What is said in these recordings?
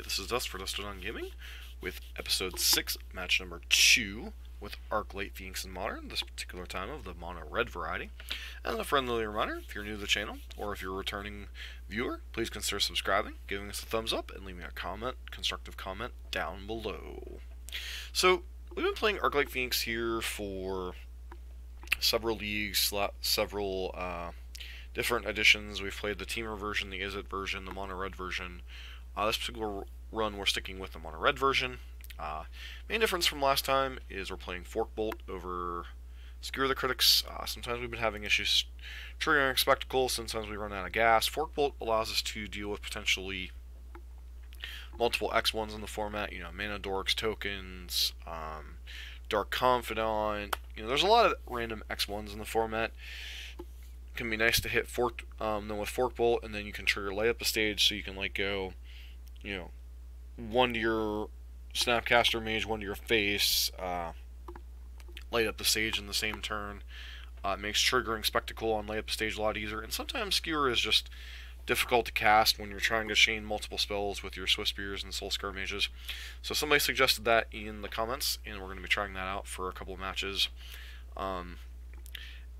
this is Dust for Dusted on Gaming with episode 6, match number 2 with Archlight, Phoenix, and Modern, this particular time of the mono red variety. And a friendly reminder, if you're new to the channel, or if you're a returning viewer, please consider subscribing, giving us a thumbs up, and leaving a comment, constructive comment, down below. So, we've been playing Archlight Phoenix here for several leagues, several different editions. We've played the Teamer version, the Izzet version, the mono red version. This particular run, we're sticking with the mono red version. Main difference from last time is we're playing Fork Bolt over Skewer the Critics. Sometimes we've been having issues triggering Spectacle, sometimes we run out of gas. Fork Bolt allows us to deal with potentially multiple X1s in the format, you know, Mana Dorks, tokens, Dark Confidant. You know, there's a lot of random X1s in the format. It can be nice to hit then with Fork Bolt, and then you can trigger layup a stage, so you can like go, you know, one to your Snapcaster Mage, one to your face, light up the stage in the same turn. It makes triggering Spectacle on layup the stage a lot easier, and sometimes Skewer is just difficult to cast when you're trying to chain multiple spells with your Swiss Spears and Soul Scar Mages. So somebody suggested that in the comments, and we're going to be trying that out for a couple of matches.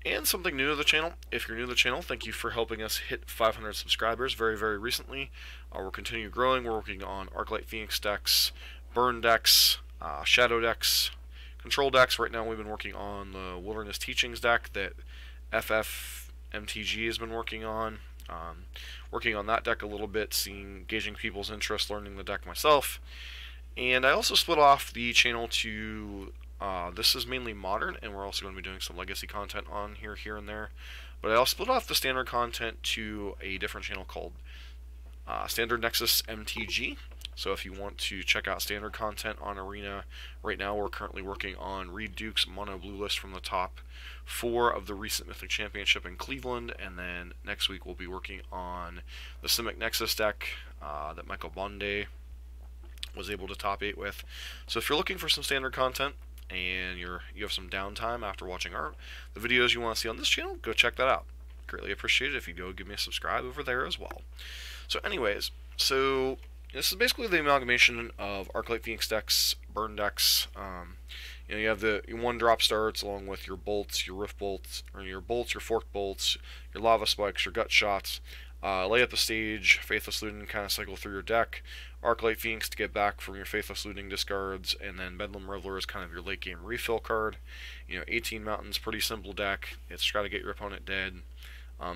And something new to the channel. If you're new to the channel, thank you for helping us hit 500 subscribers very, very recently. We're continuing growing. We're working on Archlight Phoenix decks, Burn decks, Shadow decks, Control decks. Right now we've been working on the Wilderness Teachings deck that FFMTG has been working on. Working on that deck a little bit, gauging people's interest, learning the deck myself. And I also split off the channel to this is mainly modern, and we're also going to be doing some legacy content on here and there. But I'll split off the standard content to a different channel called Standard Nexus MTG. So if you want to check out standard content on Arena, right now we're currently working on Reed Duke's mono blue list from the top 4 of the recent Mythic Championship in Cleveland, and then next week we'll be working on the Simic Nexus deck that Michael Bonde was able to top 8 with. So if you're looking for some standard content, and you have some downtime after watching the videos you want to see on this channel, go check that out. Greatly appreciate it if you go give me a subscribe over there as well. So anyways, this is basically the amalgamation of Archlight Phoenix decks, Burn decks. You know, you have your 1-drop starts along with your bolts, your rift bolts, or your bolts, your fork bolts, your lava spikes, your gut shots. Lay up the stage, Faithless Looting, kind of cycle through your deck. Archlight Phoenix to get back from your Faithless Looting discards, and then Bedlam Reveler is kind of your late game refill card. You know, 18 Mountains, pretty simple deck. It's try to get your opponent dead.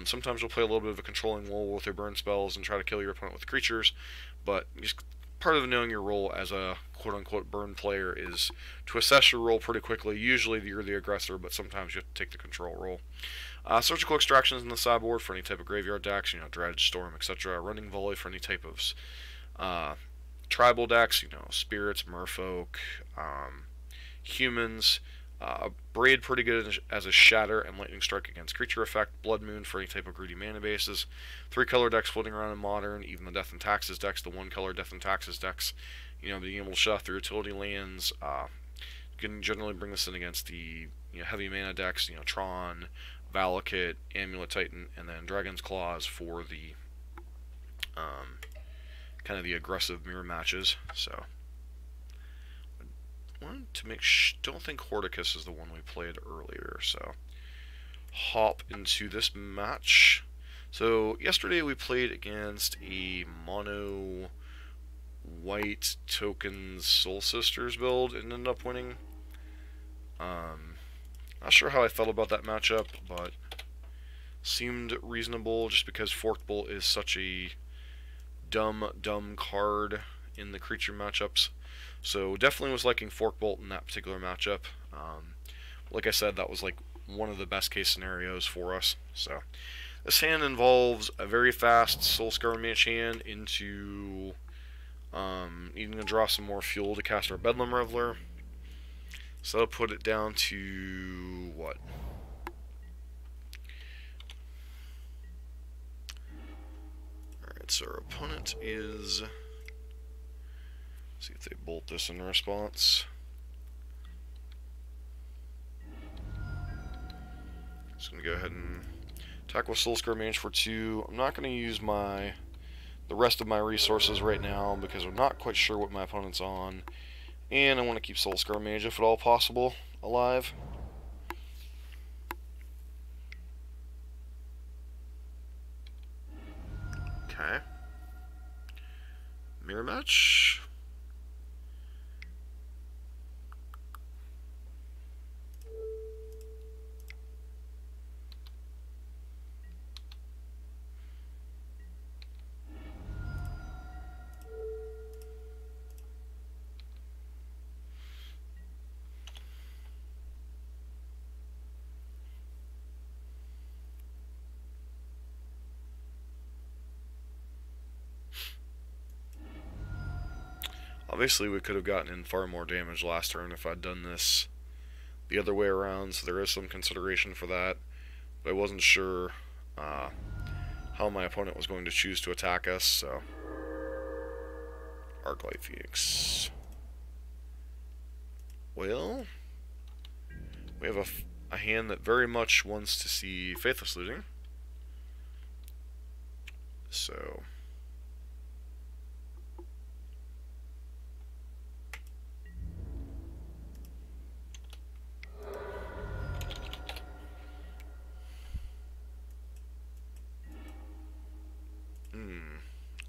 Sometimes you'll play a little bit of a controlling role with your burn spells and try to kill your opponent with creatures, but just part of knowing your role as a quote-unquote burn player is to assess your role pretty quickly. Usually you're the aggressor, but sometimes you have to take the control role. Surgical Extractions in the sideboard for any type of graveyard decks, you know, Dredge, Storm, etc. Running Volley for any type of tribal decks, you know, Spirits, Merfolk, Humans. Braid pretty good as a Shatter and Lightning Strike against creature effect. Blood Moon for any type of greedy mana bases. 3-color decks floating around in Modern, even the Death and Taxes decks, the 1-color Death and Taxes decks. You know, being able to shut off the utility lands. You can generally bring this in against the heavy mana decks, you know, Tron, Valakut, Amulet Titan, and then Dragon's Claws for the kind of the aggressive mirror matches. So wanted to don't think Hordicus is the one we played earlier, so hop into this match. So yesterday we played against a mono white tokens Soul Sisters build and ended up winning. Not sure how I felt about that matchup, but seemed reasonable just because Fork Bolt is such a dumb card in the creature matchups. So definitely was liking Fork Bolt in that particular matchup. Like I said, that was like one of the best case scenarios for us. So this hand involves a very fast Soul Scar Mage hand into needing to draw some more fuel to cast our Bedlam Reveler. So that'll put it down to what? Alright, so our opponent is... see if they bolt this in response. Just going to go ahead and attack with Soul Scar Mage for 2. I'm not going to use the the rest of my resources right now because I'm not quite sure what my opponent's on. And I want to keep Soul Scar Mage, if at all possible, alive. Okay. Mirror match. Obviously, we could have gotten in far more damage last turn if I'd done this the other way around, so there is some consideration for that. But I wasn't sure how my opponent was going to choose to attack us, so... Archlight Phoenix. Well, we have a hand that very much wants to see Faithless Looting. So...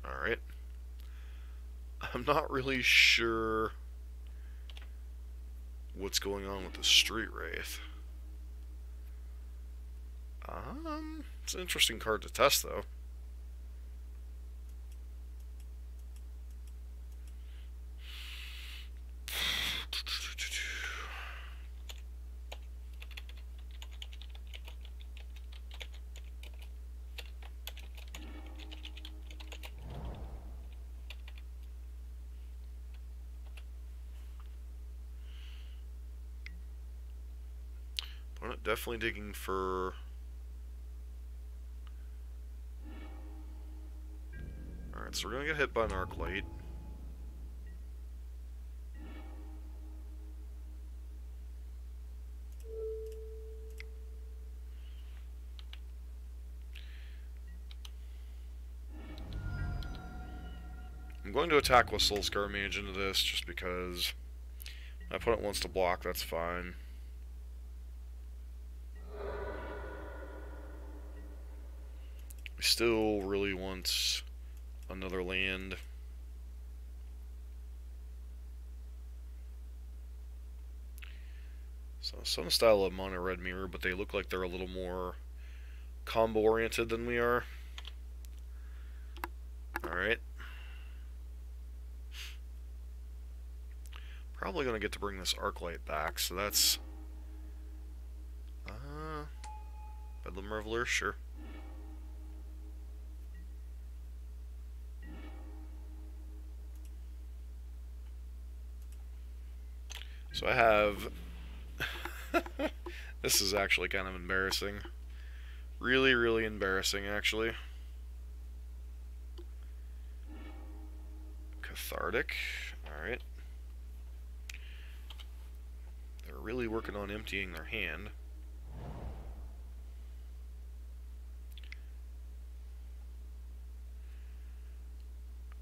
Alright. I'm not really sure what's going on with the Street Wraith. It's an interesting card to test, though. Definitely digging for... Alright, so we're gonna get hit by an Archlight. I'm going to attack with Soul Scar Mage into this just because my opponent wants to block, that's fine. Still really wants another land. So some style of mono red mirror, but they look like they're a little more combo oriented than we are. Alright. Probably gonna get to bring this Archlight back, so that's Bedlam Reveler, sure. So I have... This is actually kind of embarrassing. Really, really embarrassing, actually. Cathartic. Alright. They're really working on emptying their hand.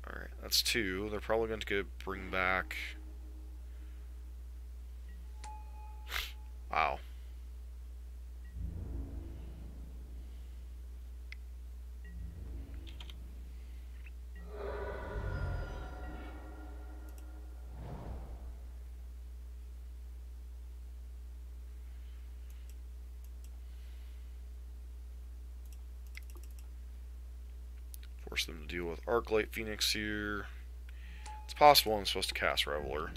Alright, that's two. They're probably going to bring back... Wow. Force them to deal with Archlight Phoenix here. It's possible I'm supposed to cast Reveler.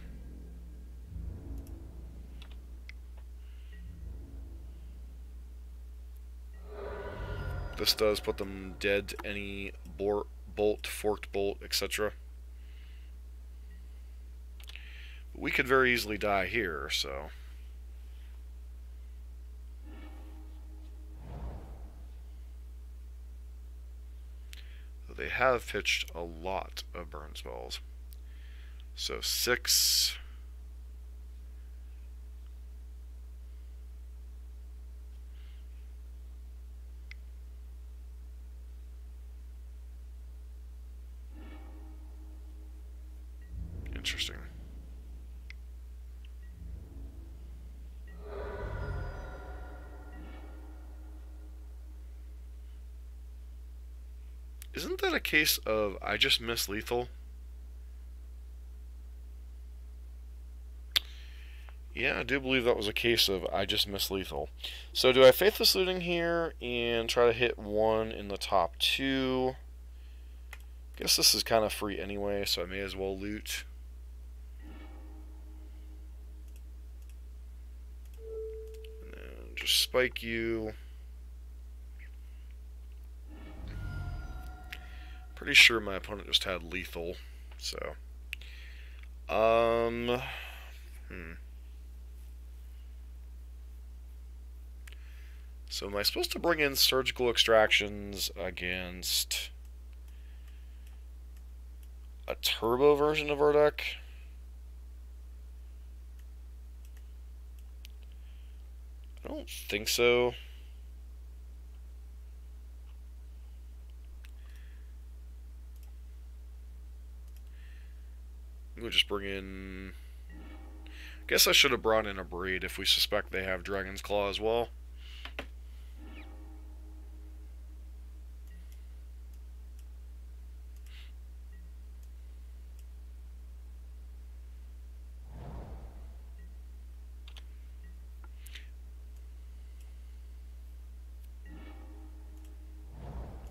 This does put them dead to any bolt, forked bolt, etc. We could very easily die here, so... They have pitched a lot of burn spells. So 6... Interesting. Isn't that a case of I just miss lethal? Yeah, I do believe that was a case of I just miss lethal. So do I Faithless Looting here and try to hit one in the top two? Guess this is kind of free anyway, so I may as well loot. And then just spike you. Pretty sure my opponent just had lethal, so. So am I supposed to bring in surgical extractions against a turbo version of our deck? I don't think so. We'll just bring in... Guess I should have brought in a Braid if we suspect they have Dragon's Claw as well.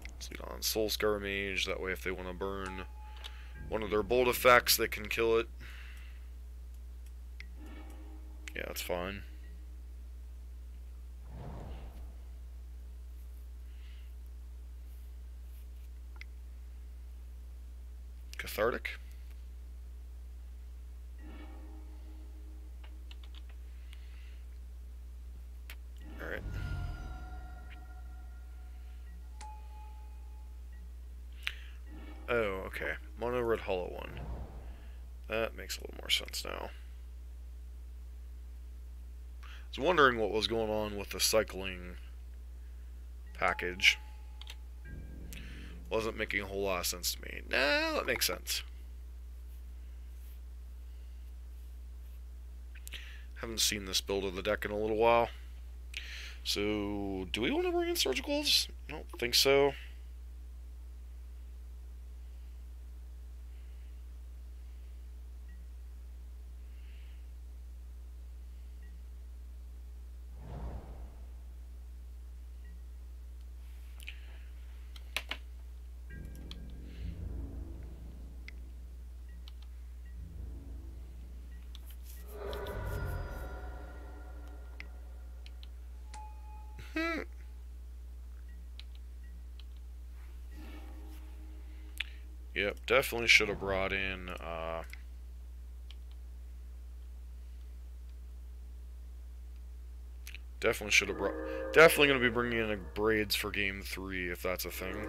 Let's lead on Soulscar Mage, that way if they want to burn one of their bolt effects, they can kill it. Yeah, that's fine. Cathartic. Alright. Oh, okay. Mono red hollow one. That makes a little more sense now. I was wondering what was going on with the cycling package. Wasn't making a whole lot of sense to me. Nah, that makes sense. Haven't seen this build of the deck in a little while. So, do we want to bring in surgicals? I don't think so. Yep, definitely should have brought in, definitely going to be bringing in Braids for game 3, if that's a thing.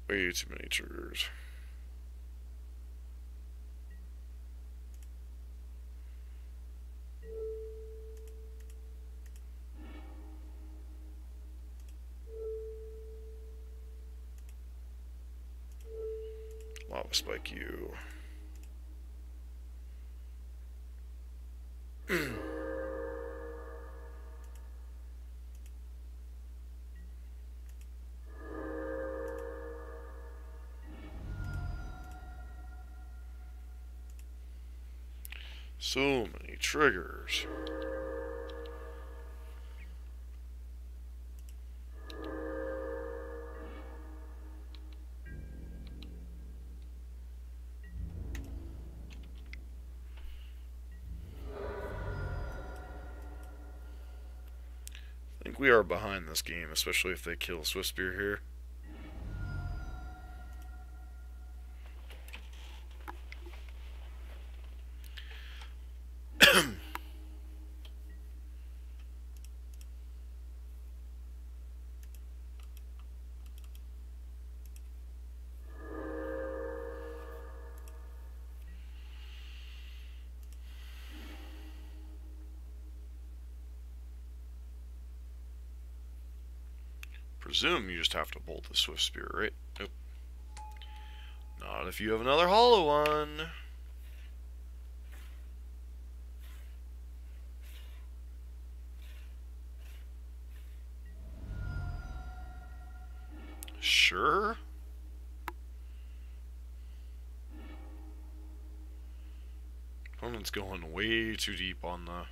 Way too many triggers. Lava Spike you. So many triggers. I think we are behind this game, especially if they kill Swiftspear here. presume you just have to bolt the Swift Spear, right? Nope. Not if you have another hollow one. Sure. Opponent's going way too deep on the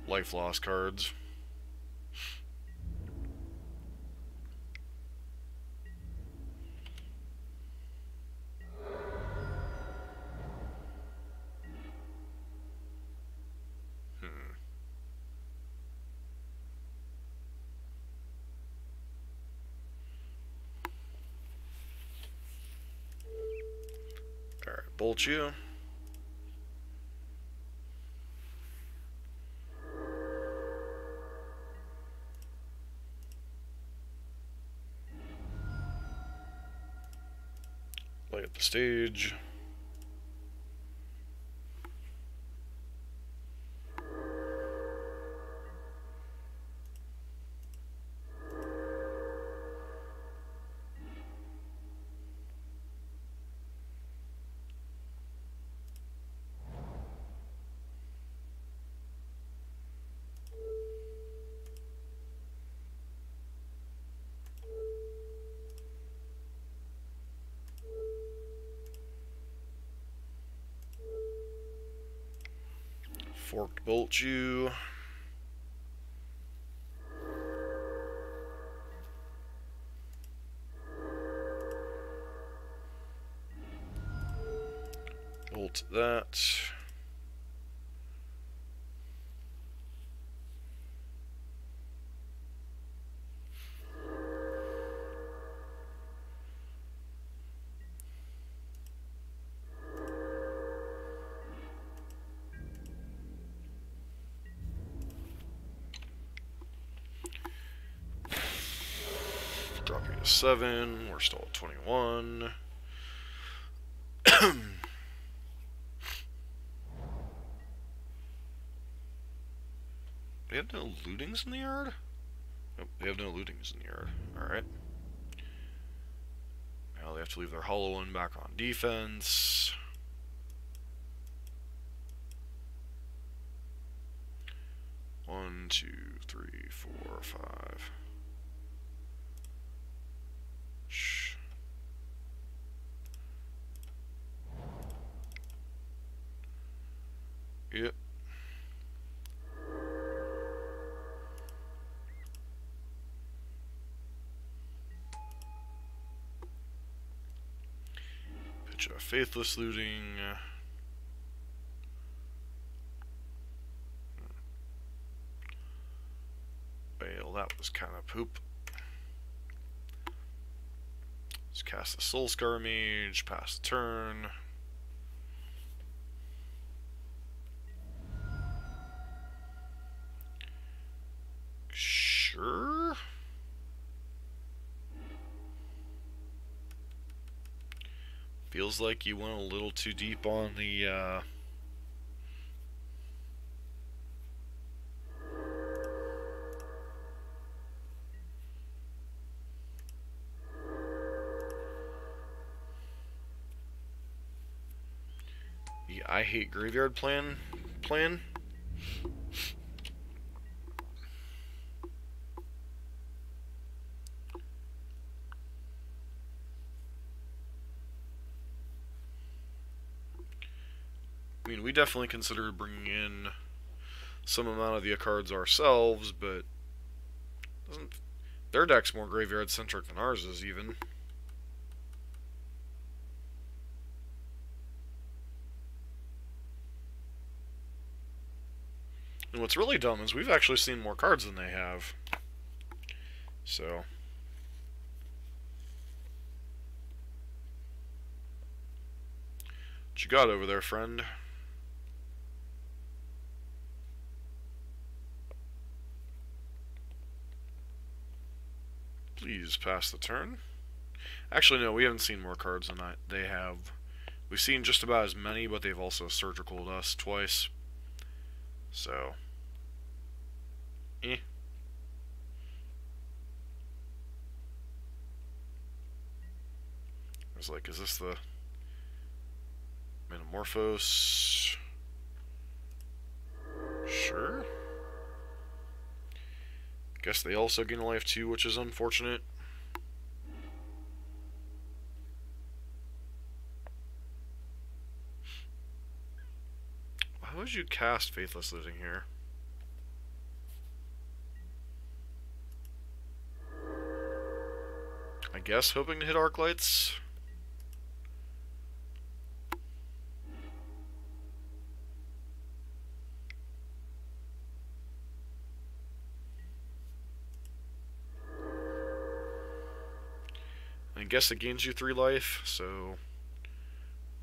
life loss cards. Alright, bolt you. Play at the stage. Forked bolt you. Bolt that. Drop you to 7. We're still at 21. They have no lootings in the yard? Nope, they have no lootings in the yard. Alright. Now they have to leave their hollow one back on defense. One, two, three, four, five. Shh. Yep. Pitch a faithless looting. Well, that was kind of poop. Let's cast the Soul Scar Mage, pass the turn. Sure. Feels like you went a little too deep on the I hate graveyard plan. I mean, we definitely considered bringing in some amount of the cards ourselves, but their deck's more graveyard centric than ours is even. And what's really dumb is we've actually seen more cards than they have. So what you got over there, friend? Please pass the turn. Actually, no, we haven't seen more cards than they have. We've seen just about as many, but they've also surgicaled us twice. So Eh. I was like, is this the Metamorphose? Sure. Guess they also gain a life too, which is unfortunate. Why would you cast Faithless Looting here? I guess hoping to hit Archlights. I guess it gains you 3 life, so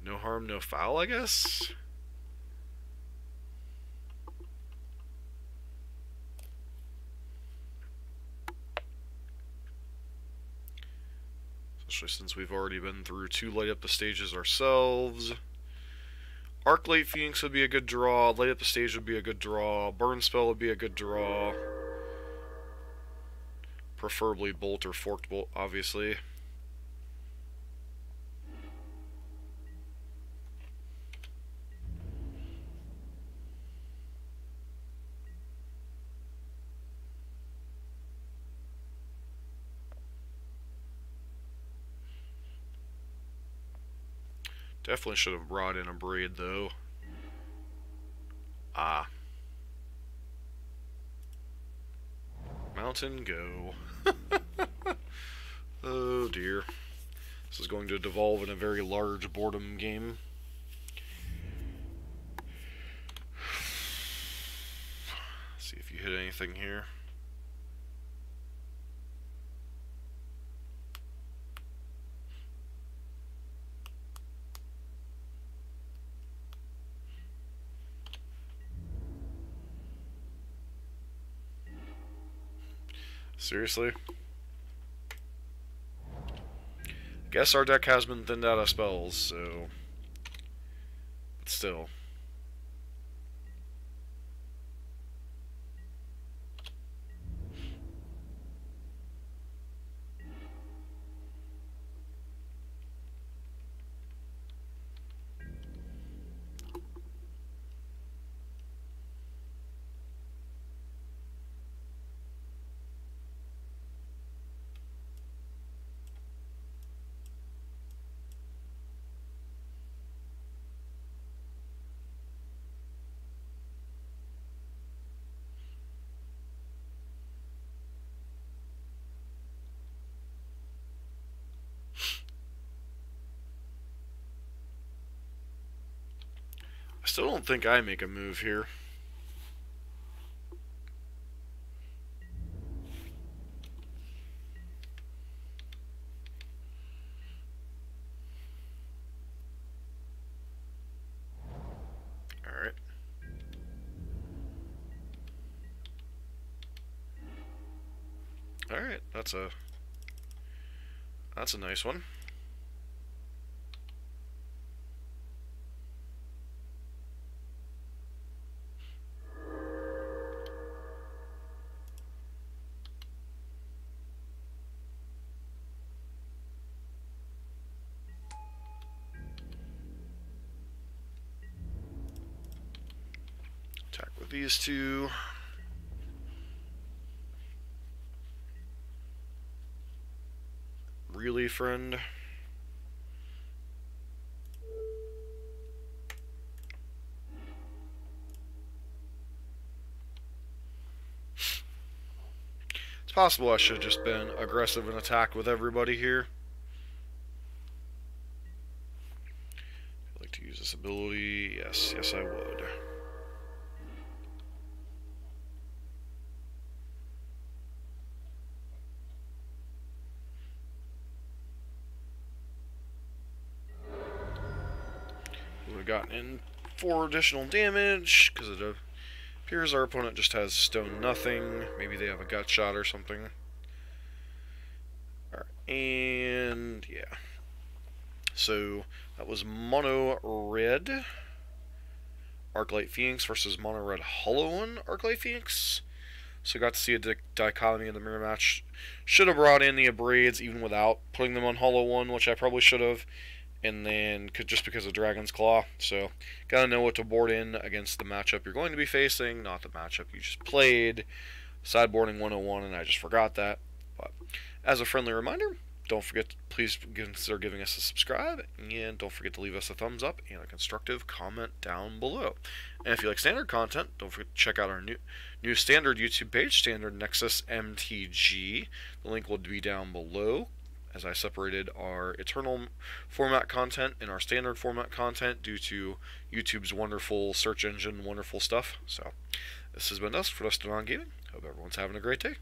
no harm, no foul, I guess? Especially since we've already been through 2 light up the stages ourselves. Archlight Phoenix would be a good draw, light up the stage would be a good draw, burn spell would be a good draw. Preferably bolt or forked bolt, obviously. Definitely should have brought in a braid, though. Ah. Mountain, go. Oh dear. This is going to devolve in a very large boredom game. See if you hit anything here. Seriously? Guess our deck has been thinned out of spells, so... But still. I still don't think I make a move here. Alright. Alright, that's a nice one. Attack with these two. Really, friend? It's possible I should have just been aggressive and attacked with everybody here. I'd like to use this ability. Yes, yes I would. Would have gotten in 4 additional damage, because it appears our opponent just has stone nothing. Maybe they have a gut shot or something. Alright, and yeah. So that was mono red Archlight Phoenix versus mono red Hollow One Archlight Phoenix. So got to see a dichotomy in the mirror match. Should have brought in the Abrades even without putting them on Hollow 1, which I probably should have. And then just because of Dragon's Claw. So gotta know what to board in against the matchup you're going to be facing, not the matchup you just played. Sideboarding 101, and I just forgot that. But as a friendly reminder, don't forget to please consider giving us a subscribe, and don't forget to leave us a thumbs up and a constructive comment down below. And if you like standard content, don't forget to check out our new standard YouTube page, Standard Nexus MTG. The link will be down below, as I separated our Eternal format content and our standard format content due to YouTube's wonderful search engine, wonderful stuff. So this has been us for Dustin on Gaming. Hope everyone's having a great day.